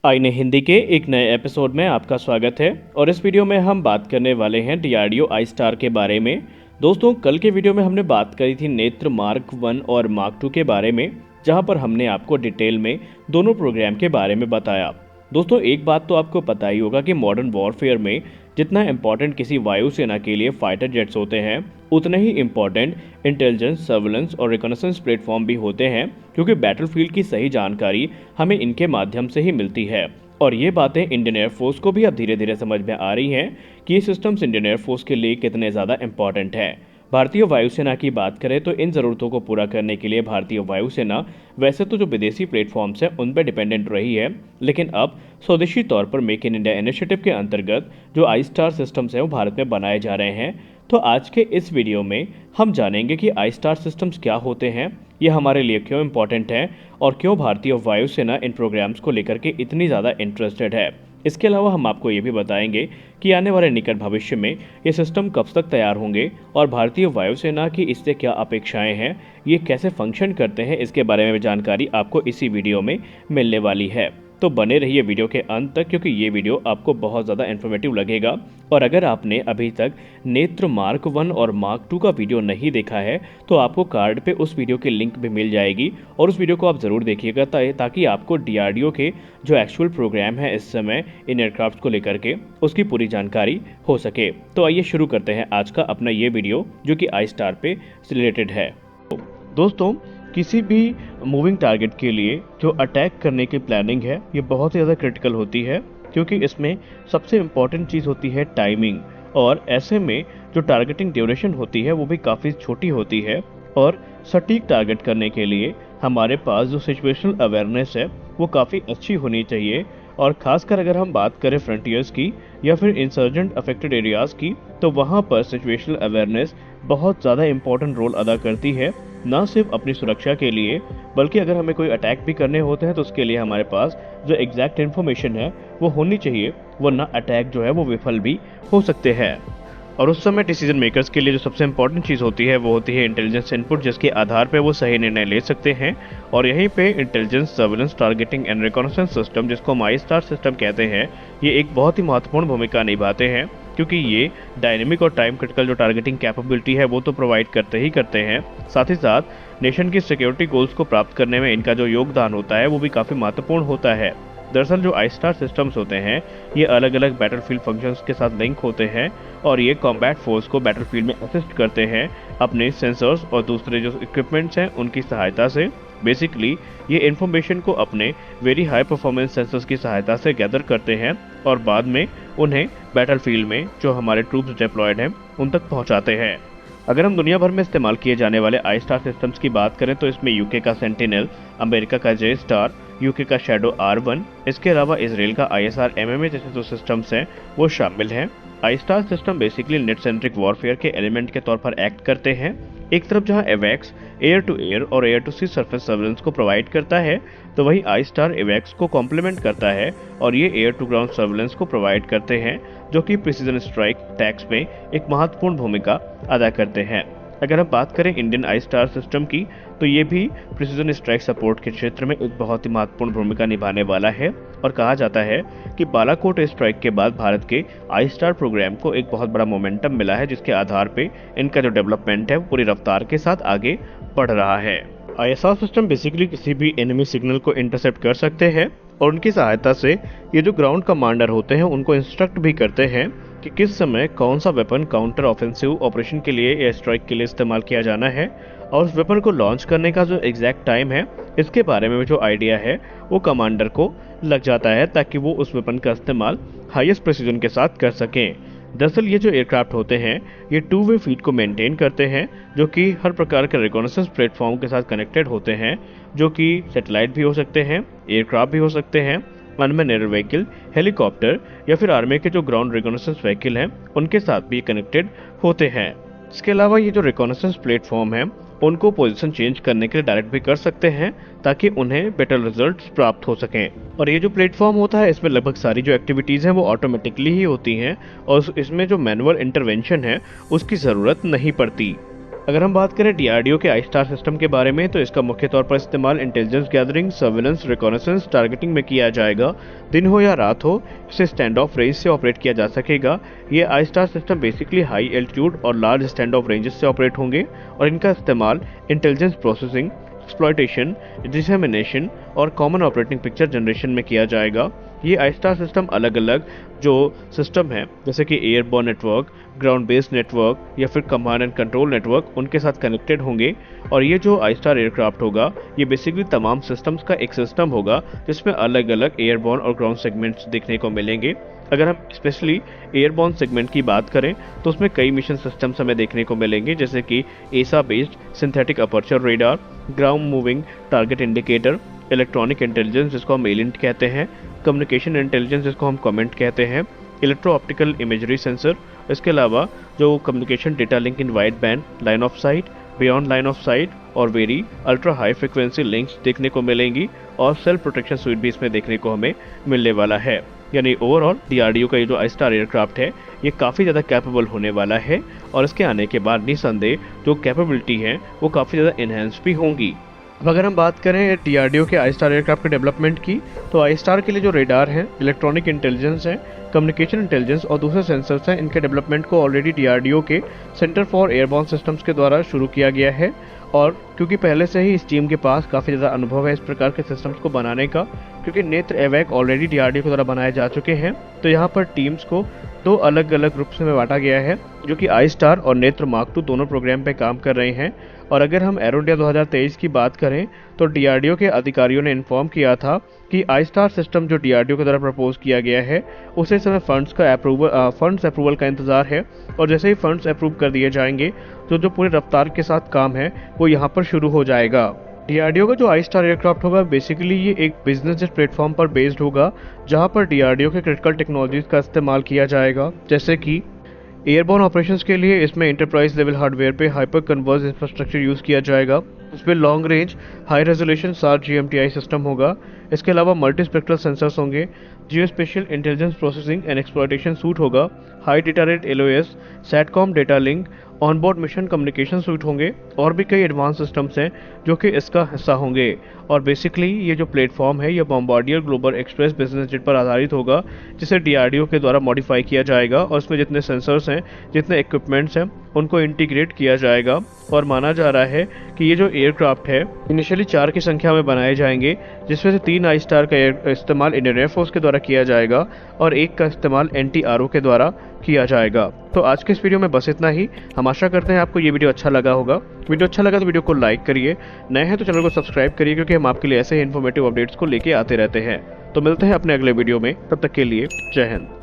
आईने हिंदी के एक नए एपिसोड में आपका स्वागत है और इस वीडियो में हम बात करने वाले हैं डीआरडीओ आई स्टार के बारे में। दोस्तों, कल के वीडियो में हमने बात करी थी नेत्र मार्क 1 और मार्क 2 के बारे में, जहां पर हमने आपको डिटेल में दोनों प्रोग्राम के बारे में बताया। दोस्तों, एक बात तो आपको पता ही होगा कि मॉडर्न वॉरफेयर में जितना इम्पोर्टेंट किसी वायुसेना के लिए फाइटर जेट्स होते हैं, उतने ही इम्पोर्टेंट इंटेलिजेंस, सर्विलेंस और रिकॉनेसेंस प्लेटफॉर्म भी होते हैं, क्योंकि बैटलफील्ड की सही जानकारी हमें इनके माध्यम से ही मिलती है। और ये बातें इंडियन एयरफोर्स को भी अब धीरे धीरे समझ में आ रही हैं कि ये सिस्टम्स इंडियन एयरफोर्स के लिए कितने ज़्यादा इंपॉर्टेंट हैं। भारतीय वायुसेना की बात करें तो इन ज़रूरतों को पूरा करने के लिए भारतीय वायुसेना वैसे तो जो विदेशी प्लेटफॉर्म्स हैं उन पर डिपेंडेंट रही है, लेकिन अब स्वदेशी तौर पर मेक इन इंडिया इनिशिएटिव के अंतर्गत जो आई स्टार सिस्टम्स हैं वो भारत में बनाए जा रहे हैं। तो आज के इस वीडियो में हम जानेंगे कि आई स्टार सिस्टम्स क्या होते हैं, ये हमारे लिए क्यों इम्पोर्टेंट हैं और क्यों भारतीय वायुसेना इन प्रोग्राम्स को लेकर के इतनी ज़्यादा इंटरेस्टेड है। इसके अलावा हम आपको ये भी बताएंगे कि आने वाले निकट भविष्य में ये सिस्टम कब तक तैयार होंगे और भारतीय वायुसेना की इससे क्या अपेक्षाएं हैं, ये कैसे फंक्शन करते हैं, इसके बारे में जानकारी आपको इसी वीडियो में मिलने वाली है। तो बने रहिए वीडियो के अंत तक, क्योंकि ये वीडियो आपको बहुत ज़्यादा इन्फॉर्मेटिव लगेगा। और अगर आपने अभी तक नेत्र मार्क 1 और मार्क 2 का वीडियो नहीं देखा है तो आपको कार्ड पे उस वीडियो की लिंक भी मिल जाएगी और उस वीडियो को आप ज़रूर देखिएगा ताकि आपको डीआरडीओ के जो एक्चुअल प्रोग्राम है इस समय इन एयरक्राफ्ट को लेकर के उसकी पूरी जानकारी हो सके। तो आइए शुरू करते हैं आज का अपना ये वीडियो, जो कि आई स्टार पे रिलेटेड है। दोस्तों, किसी भी मूविंग टारगेट के लिए जो अटैक करने की प्लानिंग है ये बहुत ही ज़्यादा क्रिटिकल होती है, क्योंकि इसमें सबसे इम्पॉर्टेंट चीज़ होती है टाइमिंग। और ऐसे में जो टारगेटिंग ड्यूरेशन होती है वो भी काफ़ी छोटी होती है। और सटीक टारगेट करने के लिए हमारे पास जो सिचुएशनल अवेयरनेस है वो काफ़ी अच्छी होनी चाहिए। और ख़ासकर अगर हम बात करें फ्रंटियर्स की या फिर इंसर्जेंट अफेक्टेड एरियाज़ की, तो वहाँ पर सिचुएशनल अवेयरनेस बहुत ज़्यादा इंपॉर्टेंट रोल अदा करती है, न सिर्फ अपनी सुरक्षा के लिए बल्कि अगर हमें कोई अटैक भी करने होते हैं तो उसके लिए हमारे पास जो एग्जैक्ट इन्फॉर्मेशन है वो होनी चाहिए, वरना अटैक जो है वो विफल भी हो सकते हैं। और उस समय डिसीजन मेकर्स के लिए जो सबसे इंपॉर्टेंट चीज़ होती है वो होती है इंटेलिजेंस इनपुट, जिसके आधार पर वो सही निर्णय ले सकते हैं। और यहीं पे intelligence, surveillance, targeting and reconnaissance system, जिसको हम आई स्टार सिस्टम कहते हैं, ये एक बहुत ही महत्वपूर्ण भूमिका निभाते हैं, क्योंकि ये डायनेमिक और टाइम क्रिटिकल जो टारगेटिंग कैपेबिलिटी है वो तो प्रोवाइड करते हैं, साथ ही साथ नेशन की सिक्योरिटी गोल्स को प्राप्त करने में इनका जो योगदान होता है वो भी काफ़ी महत्वपूर्ण होता है। दरअसल जो आई स्टार सिस्टम्स होते हैं ये अलग अलग बैटलफील्ड फंक्शंस के साथ लिंक होते हैं और ये कॉम्बैट फोर्स को बैटलफील्ड में असिस्ट करते हैं अपने सेंसर्स और दूसरे जो इक्विपमेंट्स हैं उनकी सहायता से। बेसिकली ये इन्फॉर्मेशन को अपने वेरी हाई परफॉर्मेंस सेंसर्स की सहायता से गैदर करते हैं और बाद में उन्हें बैटलफील्ड में जो हमारे ट्रूप्स डिप्लॉयड हैं उन तक पहुंचाते हैं। अगर हम दुनिया भर में इस्तेमाल किए जाने वाले आई स्टार सिस्टम्स की बात करें तो इसमें यूके का सेंटिनल, अमेरिका का जे स्टार, यूके का शैडो R1, इसके अलावा इसराइल का ISR MMA जैसे जो सिस्टम्स हैं वो शामिल हैं। ISTAR system basically net centric warfare के एलिमेंट के तौर पर एक्ट करते हैं। एक तरफ जहां एवैक्स एयर टू एयर और air to sea surface surveillance को प्रोवाइड करता है, तो वहीं आई स्टार एवैक्स को कॉम्प्लीमेंट करता है और ये एयर टू ग्राउंड सर्वेलेंस को प्रोवाइड करते हैं, जो कि प्रिसीजन स्ट्राइक अटैक्स में एक महत्वपूर्ण भूमिका अदा करते हैं। अगर हम बात करें इंडियन आई स्टार सिस्टम की, तो ये भी प्रिसीजन स्ट्राइक सपोर्ट के क्षेत्र में एक बहुत ही महत्वपूर्ण भूमिका निभाने वाला है। और कहा जाता है कि बालाकोट स्ट्राइक के बाद भारत के आई स्टार प्रोग्राम को एक बहुत बड़ा मोमेंटम मिला है, जिसके आधार पे इनका जो डेवलपमेंट है वो पूरी रफ्तार के साथ आगे बढ़ रहा है। ISR सिस्टम बेसिकली किसी भी एनिमी सिग्नल को इंटरसेप्ट कर सकते हैं और उनकी सहायता से ये जो ग्राउंड कमांडर होते हैं उनको इंस्ट्रक्ट भी करते हैं कि किस समय कौन सा वेपन काउंटर ऑफेंसिव ऑपरेशन के लिए या स्ट्राइक के लिए इस्तेमाल किया जाना है, और उस वेपन को लॉन्च करने का जो एग्जैक्ट टाइम है इसके बारे में जो आइडिया है वो कमांडर को लग जाता है, ताकि वो उस वेपन का इस्तेमाल हाईएस्ट प्रिसीजन के साथ कर सकें। दरअसल ये जो एयरक्राफ्ट होते हैं ये 2-वे फीड को मेंटेन करते हैं, जो कि हर प्रकार के रिकॉनेसेंस प्लेटफॉर्म के साथ कनेक्टेड होते हैं, जो कि सैटेलाइट भी हो सकते हैं, एयरक्राफ्ट भी हो सकते हैं, अनमैन्ड एयर व्हीकल, हेलीकॉप्टर या फिर आर्मी के जो ग्राउंड रिकॉनेसेंस व्हीकल हैं उनके साथ भी कनेक्टेड होते हैं। इसके अलावा ये जो रिकॉनेसेंस प्लेटफॉर्म है उनको पोजीशन चेंज करने के लिए डायरेक्ट भी कर सकते हैं, ताकि उन्हें बेटर रिजल्ट्स प्राप्त हो सकें। और ये जो प्लेटफॉर्म होता है इसमें लगभग सारी जो एक्टिविटीज़ हैं वो ऑटोमेटिकली ही होती हैं और इसमें जो मैनुअल इंटरवेंशन है उसकी ज़रूरत नहीं पड़ती। अगर हम बात करें डीआरडीओ के आई स्टार सिस्टम के बारे में, तो इसका मुख्य तौर पर इस्तेमाल intelligence gathering, surveillance, reconnaissance, targeting में किया जाएगा। दिन हो या रात हो, इसे स्टैंड ऑफ रेंज से ऑपरेट किया जा सकेगा। ये ISTAR system basically high altitude और लार्ज स्टैंड ऑफ रेंजेस से ऑपरेट होंगे और इनका इस्तेमाल इंटेलिजेंस प्रोसेसिंग, एक्सप्लॉयटेशन, डिसेमिनेशन और कॉमन ऑपरेटिंग पिक्चर जनरेशन में किया जाएगा। ये आई स्टार सिस्टम अलग अलग जो सिस्टम है, जैसे कि airborne network, ground based network या फिर कमांड एंड कंट्रोल नेटवर्क, उनके साथ कनेक्टेड होंगे। और ये जो आई स्टार एयरक्राफ्ट होगा, ये बेसिकली तमाम सिस्टम्स का एक सिस्टम होगा जिसमें अलग अलग एयरबॉर्न और ग्राउंड सेगमेंट्स देखने को मिलेंगे। अगर हम स्पेशली एयरबॉर्न सेगमेंट की बात करें तो उसमें कई मिशन सिस्टम्स हमें देखने को मिलेंगे, जैसे कि एसा based synthetic aperture radar, ground moving target indicator, electronic intelligence जिसको हम एलिंट कहते हैं, कम्युनिकेशन इंटेलिजेंस जिसको हम कमेंट कहते हैं, इलेक्ट्रो ऑप्टिकल इमेजरी सेंसर, इसके अलावा जो communication data link in wide band, line of sight, beyond line of sight और very ultra high frequency links देखने को मिलेंगी और सेल्फ प्रोटेक्शन सूट भी इसमें देखने को हमें मिलने वाला है। यानी ओवरऑल डीआरडीओ का ये जो आई स्टार एयरक्राफ्ट है, ये काफ़ी ज़्यादा कैपेबल होने वाला है और इसके आने के बाद निसंदेह जो कैपेबिलिटी है वो काफ़ी ज़्यादा इन्हेंस भी होंगी। अब अगर हम बात करें डीआरडीओ के आई स्टार एयरक्राफ्ट के डेवलपमेंट की, तो आई स्टार के लिए जो रेडार हैं, इलेक्ट्रॉनिक इंटेलिजेंस है, कम्युनिकेशन इंटेलिजेंस और दूसरे सेंसर्स हैं, इनके डेवलपमेंट को ऑलरेडी डीआरडीओ के सेंटर फॉर एयरबॉर्न सिस्टम्स के द्वारा शुरू किया गया है। और क्योंकि पहले से ही इस टीम के पास काफ़ी ज़्यादा अनुभव है इस प्रकार के सिस्टम्स को बनाने का, क्योंकि नेत्र एवैक ऑलरेडी डीआरडीओ के द्वारा बनाए जा चुके हैं, तो यहाँ पर टीम्स को दो अलग अलग ग्रुप्स में बांटा गया है, जो कि आई स्टार और नेत्र मार्क 2 दोनों प्रोग्राम पे काम कर रहे हैं। और अगर हम एरो इंडिया 2023 की बात करें तो डीआरडीओ के अधिकारियों ने इन्फॉर्म किया था कि आई स्टार सिस्टम जो डीआरडीओ के द्वारा प्रपोज किया गया है, उसे समय फंड्स अप्रूवल का इंतजार है और जैसे ही फंड्स अप्रूव कर दिए जाएंगे तो जो पूरे रफ्तार के साथ काम है वो यहाँ पर शुरू हो जाएगा। डीआरडीओ का जो आई स्टार एयरक्राफ्ट होगा, बेसिकली ये एक बिजनेस जेट प्लेटफॉर्म पर बेस्ड होगा, जहाँ पर डीआरडीओ के क्रिटिकल टेक्नोलॉजीज का इस्तेमाल किया जाएगा, जैसे कि एयरबॉर्न ऑपरेशंस के लिए इसमें इंटरप्राइज लेवल हार्डवेयर पे हाइपर कन्वर्ज इंफ्रास्ट्रक्चर यूज़ किया जाएगा। इसमें long range high resolution SAR GMTI system होगा। इसके अलावा मल्टी स्पेक्ट्रल सेंसर्स होंगे, geo spatial intelligence processing and exploitation suite होगा, high data rate LOS, satcom data link, onboard mission communication suite होंगे और भी कई एडवांस सिस्टम्स हैं जो कि इसका हिस्सा होंगे। और बेसिकली ये जो प्लेटफॉर्म है, ये Bombardier global express business jet पर आधारित होगा, जिसे डीआरडीओ के द्वारा मॉडिफाई किया जाएगा और इसमें जितने सेंसर्स हैं, जितने इक्विपमेंट्स हैं, उनको इंटीग्रेट किया जाएगा। और माना जा रहा है कि ये जो एयरक्राफ्ट है इनिशियली 4 की संख्या में बनाए जाएंगे, जिसमें से 3 आई स्टार का इस्तेमाल इंडियन एयरफोर्स के द्वारा किया जाएगा और 1 का इस्तेमाल NTRO के द्वारा किया जाएगा। तो आज के इस वीडियो में बस इतना ही। हम आशा करते हैं आपको ये वीडियो अच्छा लगा होगा। वीडियो अच्छा लगा तो वीडियो को लाइक करिए, नए हैं तो चैनल को सब्सक्राइब करिए, क्योंकि हम आपके लिए ऐसे ही इन्फॉर्मेटिव अपडेट्स को लेके आते रहते हैं। तो मिलते हैं अपने अगले वीडियो में, तब तक के लिए जय हिंद।